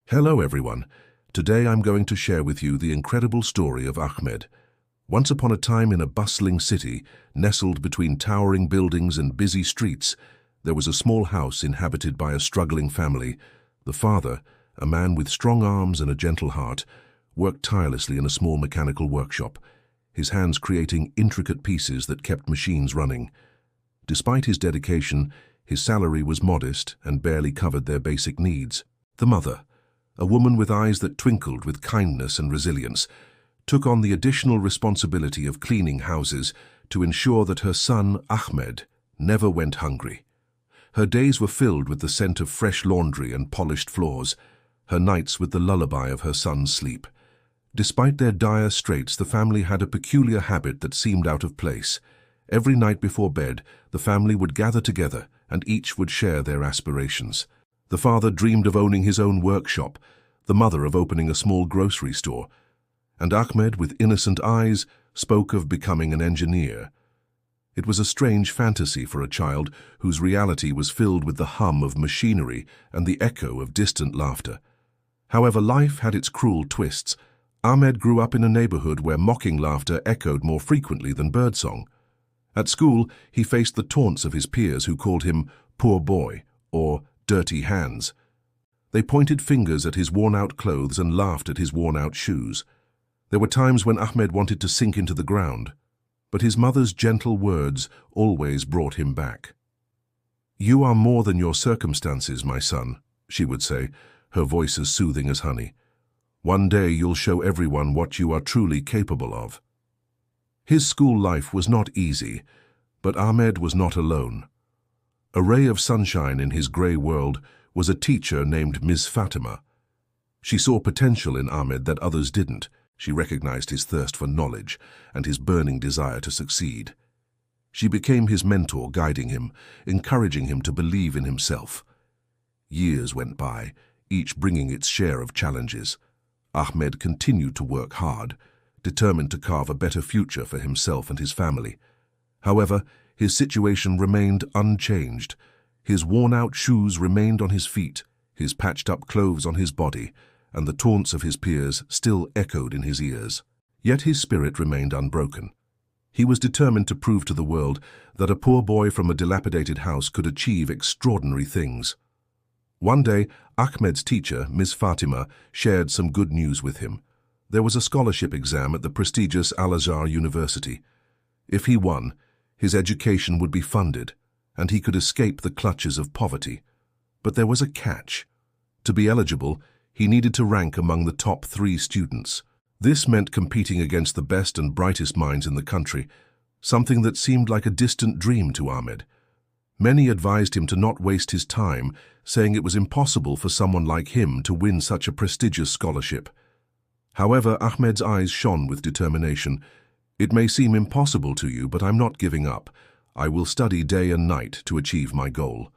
Hello everyone. Today I'm going to share with you the incredible story of Ahmed. Once upon a time in a bustling city, nestled between towering buildings and busy streets, there was a small house inhabited by a struggling family. The father, a man with strong arms and a gentle heart, worked tirelessly in a small mechanical workshop, his hands creating intricate pieces that kept machines running. Despite his dedication, his salary was modest and barely covered their basic needs. The mother, a woman with eyes that twinkled with kindness and resilience, took on the additional responsibility of cleaning houses to ensure that her son, Ahmed, never went hungry. Her days were filled with the scent of fresh laundry and polished floors, her nights with the lullaby of her son's sleep. Despite their dire straits, the family had a peculiar habit that seemed out of place. Every night before bed, the family would gather together and each would share their aspirations. The father dreamed of owning his own workshop, the mother of opening a small grocery store, and Ahmed, with innocent eyes, spoke of becoming an engineer. It was a strange fantasy for a child whose reality was filled with the hum of machinery and the echo of distant laughter. However, life had its cruel twists. Ahmed grew up in a neighborhood where mocking laughter echoed more frequently than birdsong. At school, he faced the taunts of his peers who called him poor boy or dirty hands. They pointed fingers at his worn-out clothes and laughed at his worn-out shoes. There were times when Ahmed wanted to sink into the ground, but his mother's gentle words always brought him back. "You are more than your circumstances, my son," she would say, her voice as soothing as honey. "One day you'll show everyone what you are truly capable of." His school life was not easy, but Ahmed was not alone. A ray of sunshine in his grey world was a teacher named Ms. Fatima. She saw potential in Ahmed that others didn't. She recognized his thirst for knowledge and his burning desire to succeed. She became his mentor, guiding him, encouraging him to believe in himself. Years went by, each bringing its share of challenges. Ahmed continued to work hard, determined to carve a better future for himself and his family. However, his situation remained unchanged. His worn-out shoes remained on his feet, his patched-up clothes on his body, and the taunts of his peers still echoed in his ears. Yet his spirit remained unbroken. He was determined to prove to the world that a poor boy from a dilapidated house could achieve extraordinary things. One day, Ahmed's teacher, Ms. Fatima, shared some good news with him. There was a scholarship exam at the prestigious Al-Azhar University. If he won, his education would be funded, and he could escape the clutches of poverty. But there was a catch. To be eligible, he needed to rank among the top 3 students. This meant competing against the best and brightest minds in the country, something that seemed like a distant dream to Ahmed. Many advised him to not waste his time, saying it was impossible for someone like him to win such a prestigious scholarship. However, Ahmed's eyes shone with determination. "It may seem impossible to you, but I'm not giving up. I will study day and night to achieve my goal."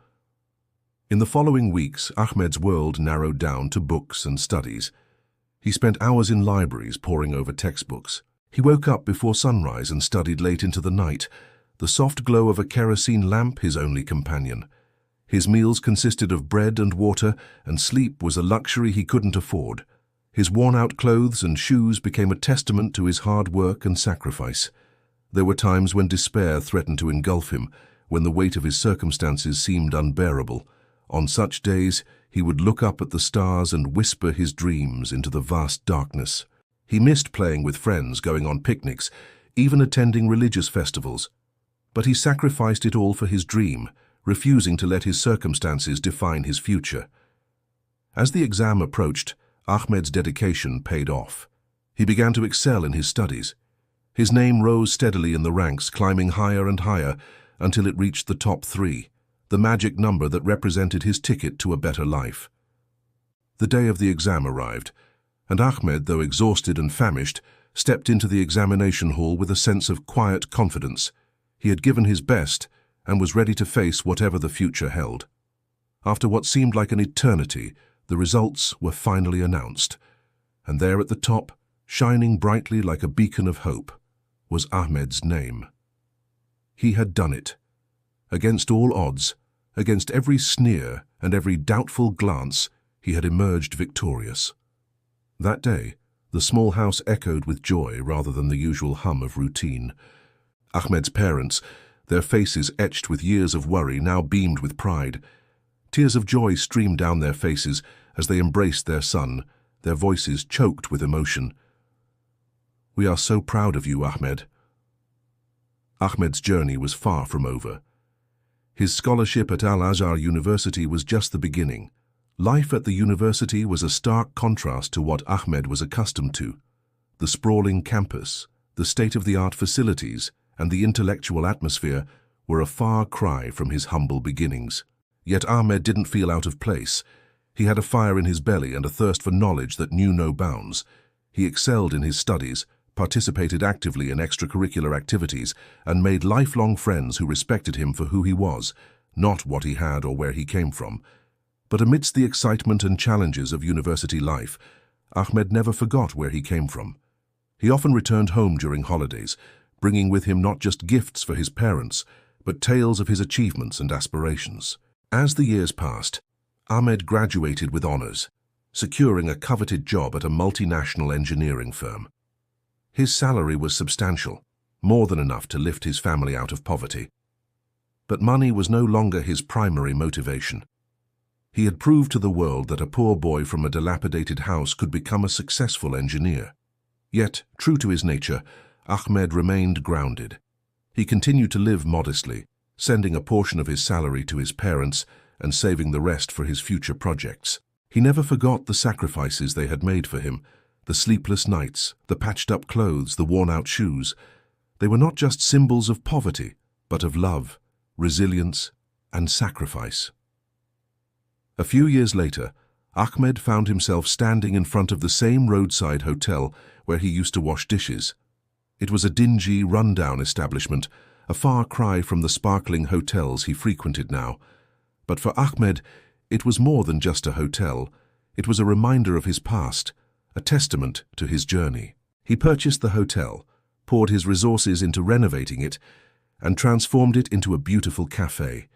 In the following weeks, Ahmed's world narrowed down to books and studies. He spent hours in libraries poring over textbooks. He woke up before sunrise and studied late into the night, the soft glow of a kerosene lamp his only companion. His meals consisted of bread and water, and sleep was a luxury he couldn't afford. His worn-out clothes and shoes became a testament to his hard work and sacrifice. There were times when despair threatened to engulf him, when the weight of his circumstances seemed unbearable. On such days, he would look up at the stars and whisper his dreams into the vast darkness. He missed playing with friends, going on picnics, even attending religious festivals. But he sacrificed it all for his dream, refusing to let his circumstances define his future. As the exam approached, Ahmed's dedication paid off. He began to excel in his studies. His name rose steadily in the ranks, climbing higher and higher until it reached the top 3, the magic number that represented his ticket to a better life. The day of the exam arrived, and Ahmed, though exhausted and famished, stepped into the examination hall with a sense of quiet confidence. He had given his best and was ready to face whatever the future held. After what seemed like an eternity, the results were finally announced, and there at the top, shining brightly like a beacon of hope, was Ahmed's name. He had done it. Against all odds, against every sneer and every doubtful glance, he had emerged victorious. That day, the small house echoed with joy rather than the usual hum of routine. Ahmed's parents, their faces etched with years of worry, now beamed with pride. Tears of joy streamed down their faces as they embraced their son, their voices choked with emotion. "We are so proud of you, Ahmed." Ahmed's journey was far from over. His scholarship at Al-Azhar University was just the beginning. Life at the university was a stark contrast to what Ahmed was accustomed to. The sprawling campus, the state-of-the-art facilities, and the intellectual atmosphere were a far cry from his humble beginnings. Yet Ahmed didn't feel out of place. He had a fire in his belly and a thirst for knowledge that knew no bounds. He excelled in his studies, participated actively in extracurricular activities, and made lifelong friends who respected him for who he was, not what he had or where he came from. But amidst the excitement and challenges of university life, Ahmed never forgot where he came from. He often returned home during holidays, bringing with him not just gifts for his parents, but tales of his achievements and aspirations. As the years passed, Ahmed graduated with honors, securing a coveted job at a multinational engineering firm. His salary was substantial, more than enough to lift his family out of poverty. But money was no longer his primary motivation. He had proved to the world that a poor boy from a dilapidated house could become a successful engineer. Yet, true to his nature, Ahmed remained grounded. He continued to live modestly, sending a portion of his salary to his parents and saving the rest for his future projects. He never forgot the sacrifices they had made for him, the sleepless nights, the patched-up clothes, the worn-out shoes. They were not just symbols of poverty, but of love, resilience, and sacrifice. A few years later, Ahmed found himself standing in front of the same roadside hotel where he used to wash dishes. It was a dingy, run-down establishment, a far cry from the sparkling hotels he frequented now. But for Ahmed, it was more than just a hotel. It was a reminder of his past, a testament to his journey. He purchased the hotel, poured his resources into renovating it, and transformed it into a beautiful cafe.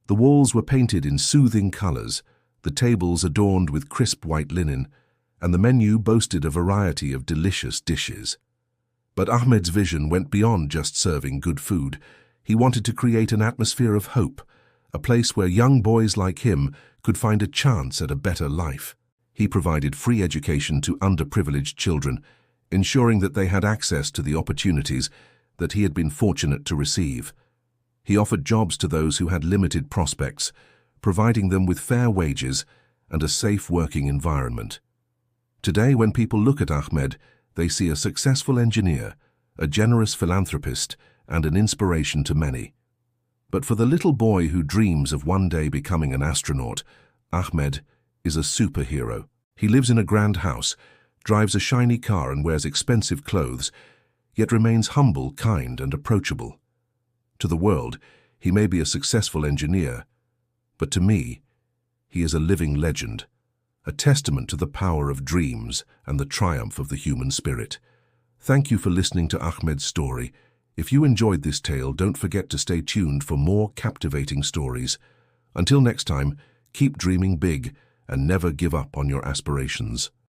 The walls were painted in soothing colors, the tables adorned with crisp white linen, and the menu boasted a variety of delicious dishes. But Ahmed's vision went beyond just serving good food. He wanted to create an atmosphere of hope, a place where young boys like him could find a chance at a better life. He provided free education to underprivileged children, ensuring that they had access to the opportunities that he had been fortunate to receive. He offered jobs to those who had limited prospects, providing them with fair wages and a safe working environment. Today, when people look at Ahmed, they see a successful engineer, a generous philanthropist, and an inspiration to many. But for the little boy who dreams of one day becoming an astronaut, Ahmed is a superhero. He lives in a grand house, drives a shiny car and wears expensive clothes, yet remains humble, kind, and approachable. To the world, he may be a successful engineer, but to me, he is a living legend, a testament to the power of dreams and the triumph of the human spirit. Thank you for listening to Ahmed's story. If you enjoyed this tale, don't forget to stay tuned for more captivating stories. Until next time, keep dreaming big and never give up on your aspirations.